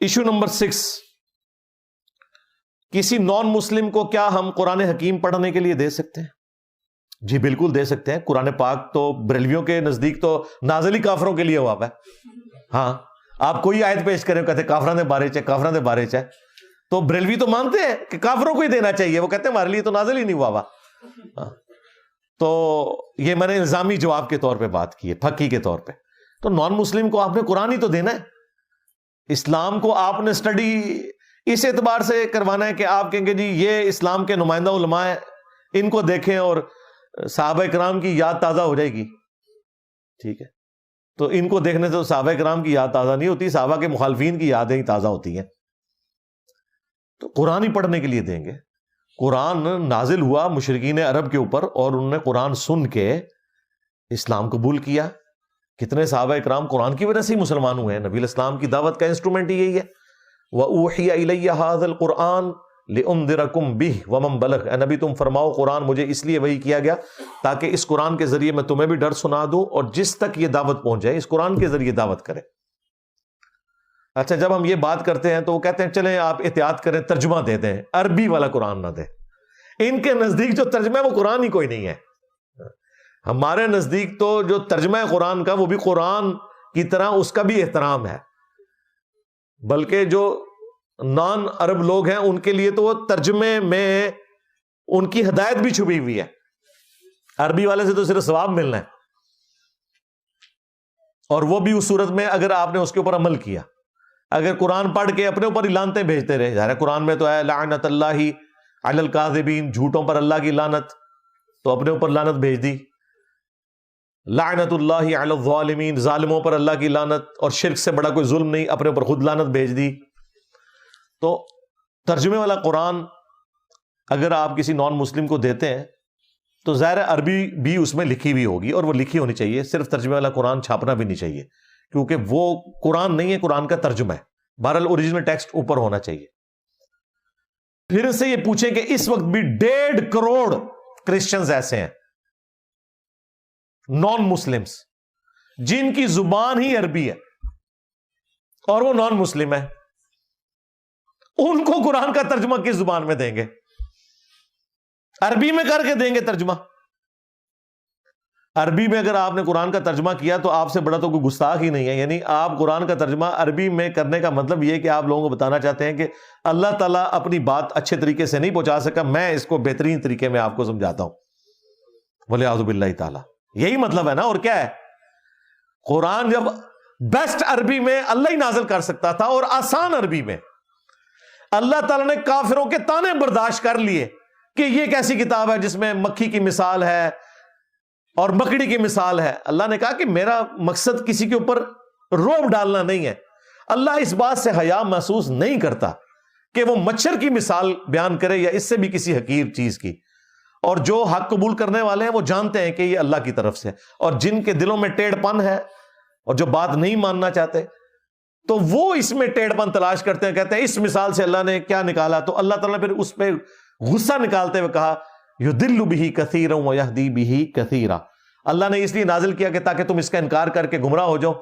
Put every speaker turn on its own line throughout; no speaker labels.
Issue number 6، کسی نان مسلم کو کیا ہم قرآن حکیم پڑھنے کے لیے دے سکتے ہیں؟ جی بالکل دے سکتے ہیں. قرآن پاک تو بریلویوں کے نزدیک تو نازل ہی کافروں کے لیے ہوا ہے. ہاں آپ کوئی آیت پیش کریں کہتے کافروں نے بارے چاہے کافروں نے بارے چاہے، تو بریلوی تو مانتے ہیں کہ کافروں کو ہی دینا چاہیے، وہ کہتے ہیں ہمارے لیے تو نازل ہی نہیں ہوا. تو یہ میں نے الزامی جواب کے طور پہ بات کی ہے، پھکی کے طور پہ. تو نان مسلم کو آپ نے قرآن ہی تو دینا ہے. اسلام کو آپ نے اسٹڈی اس اعتبار سے کروانا ہے کہ آپ کہیں گے جی یہ اسلام کے نمائندہ علماء ہیں، ان کو دیکھیں اور صحابہ کرام کی یاد تازہ ہو جائے گی. ٹھیک ہے، تو ان کو دیکھنے سے صحابہ کرام کی یاد تازہ نہیں ہوتی، صحابہ کے مخالفین کی یادیں ہی تازہ ہوتی ہیں. تو قرآن ہی پڑھنے کے لیے دیں گے. قرآن نازل ہوا مشرکین عرب کے اوپر اور انہوں نے قرآن سن کے اسلام قبول کیا. کتنے صحابہ کرام قرآن کی وجہ سے ہی مسلمان ہوئے ہیں. نبی الاسلام کی دعوت کا انسٹرومنٹ ہی یہی ہے. وَأُوحِيَ إِلَيَّ هَذَا الْقُرْآنُ لِأُنذِرَكُمْ بِهِ وَمَنْ بَلَغَ. اے نبی تم فرماؤ قرآن مجھے اس لیے وحی کیا گیا تاکہ اس قرآن کے ذریعے میں تمہیں بھی ڈر سنا دوں اور جس تک یہ دعوت پہنچ جائے اس قرآن کے ذریعے دعوت کرے. اچھا جب ہم یہ بات کرتے ہیں تو وہ کہتے ہیں چلیں آپ احتیاط کریں ترجمہ دے دیں، عربی والا قرآن نہ دیں. ان کے نزدیک جو ترجمہ ہے وہ قرآن ہی کوئی نہیں ہے. ہمارے نزدیک تو جو ترجمہ ہے قرآن کا وہ بھی قرآن کی طرح اس کا بھی احترام ہے، بلکہ جو نان عرب لوگ ہیں ان کے لیے تو وہ ترجمے میں ان کی ہدایت بھی چھپی ہوئی ہے. عربی والے سے تو صرف ثواب ملنا ہے، اور وہ بھی اس صورت میں اگر آپ نے اس کے اوپر عمل کیا. اگر قرآن پڑھ کے اپنے اوپر ہی لعنتیں بھیجتے رہے، ظاہر ہے قرآن میں تو ہے لعنت اللہ علی الکاذبین، جھوٹوں پر اللہ کی لعنت، تو اپنے اوپر لعنت بھیج دی. لعنت اللہ علی الظالمین، ظالموں پر اللہ کی لعنت، اور شرک سے بڑا کوئی ظلم نہیں، اپنے اوپر خود لعنت بھیج دی. تو ترجمے والا قرآن اگر آپ کسی نان مسلم کو دیتے ہیں تو ظاہر ہے عربی بھی اس میں لکھی ہوئی ہوگی، اور وہ لکھی ہونی چاہیے. صرف ترجمے والا قرآن چھاپنا بھی نہیں چاہیے کیونکہ وہ قرآن نہیں ہے، قرآن کا ترجمہ ہے. بہرحال اوریجنل ٹیکسٹ اوپر ہونا چاہیے. پھر سے یہ پوچھیں کہ اس وقت بھی 1.5 کروڑ کرسچنز ایسے ہیں نان مسلمز جن کی زبان ہی عربی ہے اور وہ نان مسلم ہے. ان کو قرآن کا ترجمہ کس زبان میں دیں گے؟ عربی میں کر کے دیں گے ترجمہ. عربی میں اگر آپ نے قرآن کا ترجمہ کیا تو آپ سے بڑا تو کوئی گستاخ ہی نہیں ہے. یعنی آپ قرآن کا ترجمہ عربی میں کرنے کا مطلب یہ کہ آپ لوگوں کو بتانا چاہتے ہیں کہ اللہ تعالیٰ اپنی بات اچھے طریقے سے نہیں پہنچا سکا، میں اس کو بہترین طریقے میں آپ کو سمجھاتا ہوں. وَلِعَوْذُ بِاللَّهِ تعالیٰ. یہی مطلب ہے نا، اور کیا ہے؟ قرآن جب بیسٹ عربی میں اللہ ہی نازل کر سکتا تھا اور آسان عربی میں، اللہ تعالیٰ نے کافروں کے طعنے برداشت کر لیے کہ یہ ایک ایسی کتاب ہے جس میں مکھی کی مثال ہے اور مکڑی کی مثال ہے. اللہ نے کہا کہ میرا مقصد کسی کے اوپر روب ڈالنا نہیں ہے. اللہ اس بات سے حیا محسوس نہیں کرتا کہ وہ مچھر کی مثال بیان کرے یا اس سے بھی کسی حقیر چیز کی. اور جو حق قبول کرنے والے ہیں وہ جانتے ہیں کہ یہ اللہ کی طرف سے، اور جن کے دلوں میں ٹیڑھ پن ہے اور جو بات نہیں ماننا چاہتے تو وہ اس میں ٹیڑھ پن تلاش کرتے ہیں، کہتے ہیں اس مثال سے اللہ نے کیا نکالا. تو اللہ تعالیٰ نے پھر اس پہ غصہ نکالتے ہوئے کہا یضل بہ کثیرا ویہدی بہ کثیرا. اللہ نے اس لیے نازل کیا کہ تاکہ تم اس کا انکار کر کے گمراہ ہو جاؤ.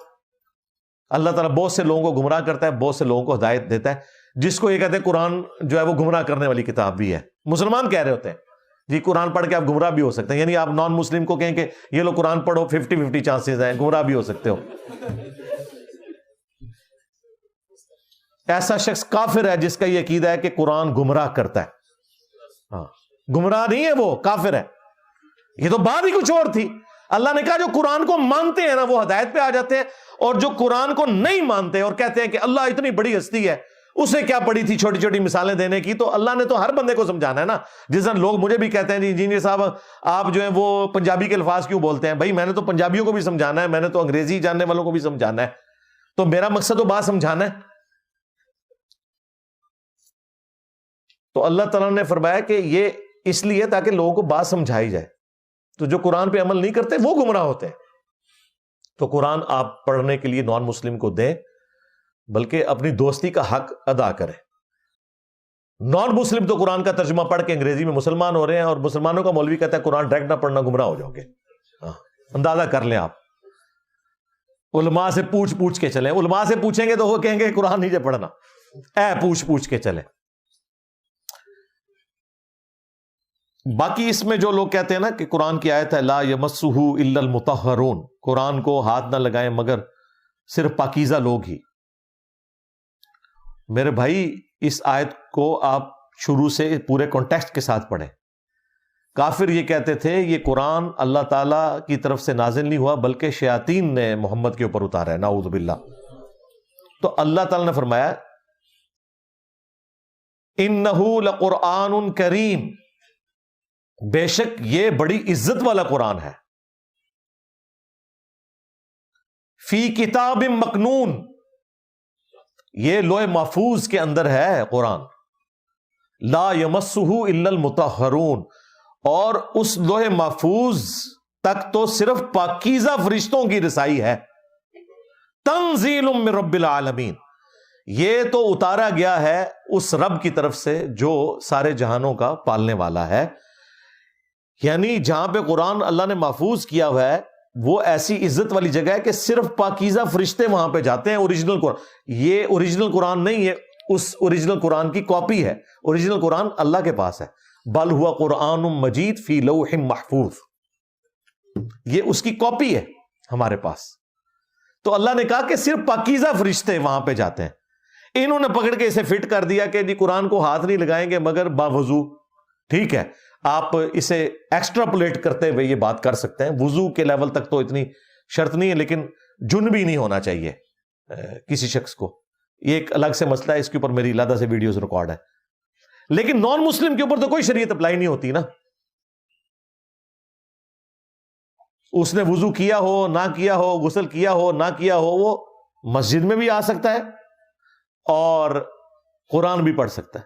اللہ تعالیٰ بہت سے لوگوں کو گمراہ کرتا ہے، بہت سے لوگوں کو ہدایت دیتا ہے، جس کو یہ کہتے ہیں قرآن جو ہے وہ گمراہ کرنے والی کتاب بھی ہے. مسلمان کہہ رہے ہوتے ہیں جی قرآن پڑھ کے آپ گمراہ بھی ہو سکتے ہیں. یعنی آپ نان مسلم کو کہیں کہ یہ لو قرآن پڑھو، 50-50 چانسز ہیں، گمراہ بھی ہو سکتے ہو. ایسا شخص کافر ہے جس کا یہ عقیدہ ہے کہ قرآن گمراہ کرتا ہے. ہاں گمراہ نہیں ہے، وہ کافر ہے. یہ تو بات ہی کچھ اور تھی. اللہ نے کہا جو قرآن کو مانتے ہیں نا وہ ہدایت پہ آ جاتے ہیں، اور جو قرآن کو نہیں مانتے اور کہتے ہیں کہ اللہ اتنی بڑی ہستی ہے، اسے کیا پڑی تھی چھوٹی چھوٹی مثالیں دینے کی. تو اللہ نے تو ہر بندے کو سمجھانا ہے نا. جس طرح لوگ مجھے بھی کہتے ہیں جی انجینئر صاحب آپ جو ہیں وہ پنجابی کے الفاظ کیوں بولتے ہیں؟ بھائی میں نے تو پنجابیوں کو بھی سمجھانا ہے، میں نے تو انگریزی جاننے والوں کو بھی سمجھانا ہے. تو میرا مقصد تو بات سمجھانا ہے. تو اللہ تعالیٰ نے فرمایا کہ یہ اس لیے تاکہ لوگوں کو بات سمجھائی جائے. تو جو قرآن پہ عمل نہیں کرتے وہ گمراہ ہوتے ہیں. تو قرآن آپ پڑھنے کے لیے نان مسلم کو دیں، بلکہ اپنی دوستی کا حق ادا کریں. نان مسلم تو قرآن کا ترجمہ پڑھ کے انگریزی میں مسلمان ہو رہے ہیں، اور مسلمانوں کا مولوی کہتا ہے قرآن ڈائریکٹ نہ پڑھنا، گمراہ ہو جاؤ گے. اندازہ کر لیں آپ. علماء سے پوچھ پوچھ کے چلیں. علماء سے پوچھیں گے تو وہ کہیں گے قرآن نہیں پڑھنا, پوچھ پوچھ کے چلیں. باقی اس میں جو لوگ کہتے ہیں نا کہ قرآن کی آیت ہے لا یمسہ الا المطہرون, قرآن کو ہاتھ نہ لگائیں مگر صرف پاکیزہ لوگ ہی. میرے بھائی اس آیت کو آپ شروع سے پورے کانٹیکسٹ کے ساتھ پڑھیں. کافر یہ کہتے تھے یہ قرآن اللہ تعالیٰ کی طرف سے نازل نہیں ہوا بلکہ شیاطین نے محمد کے اوپر اتارا ہے, نعوذ باللہ. تو اللہ تعالیٰ نے فرمایا انہ لقرآن کریم, بے شک یہ بڑی عزت والا قرآن ہے. فی کتاب مکنون, یہ لوح محفوظ کے اندر ہے قرآن. لا یمسہ الا المطہرون, اور اس لوح محفوظ تک تو صرف پاکیزہ فرشتوں کی رسائی ہے. تنزیل من رب العالمین, یہ تو اتارا گیا ہے اس رب کی طرف سے جو سارے جہانوں کا پالنے والا ہے. یعنی جہاں پہ قرآن اللہ نے محفوظ کیا ہوا ہے وہ ایسی عزت والی جگہ ہے کہ صرف پاکیزہ فرشتے وہاں پہ جاتے ہیں. اوریجنل قرآن, یہ اوریجنل قرآن نہیں ہے, اس اوریجنل قرآن کی کاپی ہے. اوریجنل قرآن اللہ کے پاس ہے. بل ہوا قرآن مجید فی لوح محفوظ, یہ اس کی کاپی ہے ہمارے پاس. تو اللہ نے کہا کہ صرف پاکیزہ فرشتے وہاں پہ جاتے ہیں. انہوں نے پکڑ کے اسے فٹ کر دیا کہ جی قرآن کو ہاتھ نہیں لگائیں گے مگر باوضو. ٹھیک ہے, آپ اسے ایکسٹراپولیٹ کرتے ہوئے یہ بات کر سکتے ہیں. وضو کے لیول تک تو اتنی شرط نہیں ہے, لیکن جنبی نہیں ہونا چاہیے کسی شخص کو. یہ ایک الگ سے مسئلہ ہے, اس کے اوپر میری علیحدہ سے ویڈیوز ریکارڈ ہے. لیکن نان مسلم کے اوپر تو کوئی شریعت اپلائی نہیں ہوتی نا. اس نے وضو کیا ہو نہ کیا ہو, غسل کیا ہو نہ کیا ہو, وہ مسجد میں بھی آ سکتا ہے اور قرآن بھی پڑھ سکتا ہے.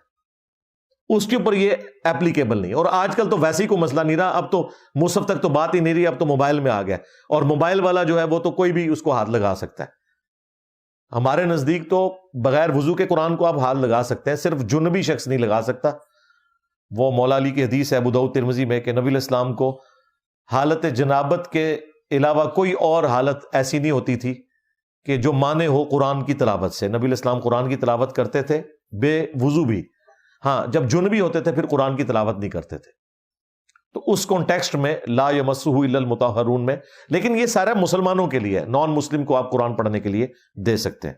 اس کے اوپر یہ ایپلیکیبل نہیں. اور آج کل تو ویسے ہی کوئی مسئلہ نہیں رہا, اب تو مصحف تک تو بات ہی نہیں رہی, اب تو موبائل میں آ گیا. اور موبائل والا جو ہے وہ تو کوئی بھی اس کو ہاتھ لگا سکتا ہے. ہمارے نزدیک تو بغیر وضو کے قرآن کو آپ ہاتھ لگا سکتے ہیں, صرف جنبی شخص نہیں لگا سکتا. وہ مولا علی کی حدیث ہے ابو داؤد ترمذی میں کہ نبی علیہ السلام کو حالت جنابت کے علاوہ کوئی اور حالت ایسی نہیں ہوتی تھی کہ جو مانے ہو قرآن کی تلاوت سے. نبی علیہ السلام قرآن کی تلاوت کرتے تھے بے وضو بھی, ہاں جب جنبی ہوتے تھے پھر قرآن کی تلاوت نہیں کرتے تھے. تو اس کانٹیکسٹ میں لا یمسہ الا المطہرون میں, لیکن یہ سارا مسلمانوں کے لیے ہے, نان مسلم کو آپ قرآن پڑھنے کے لیے دے سکتے ہیں.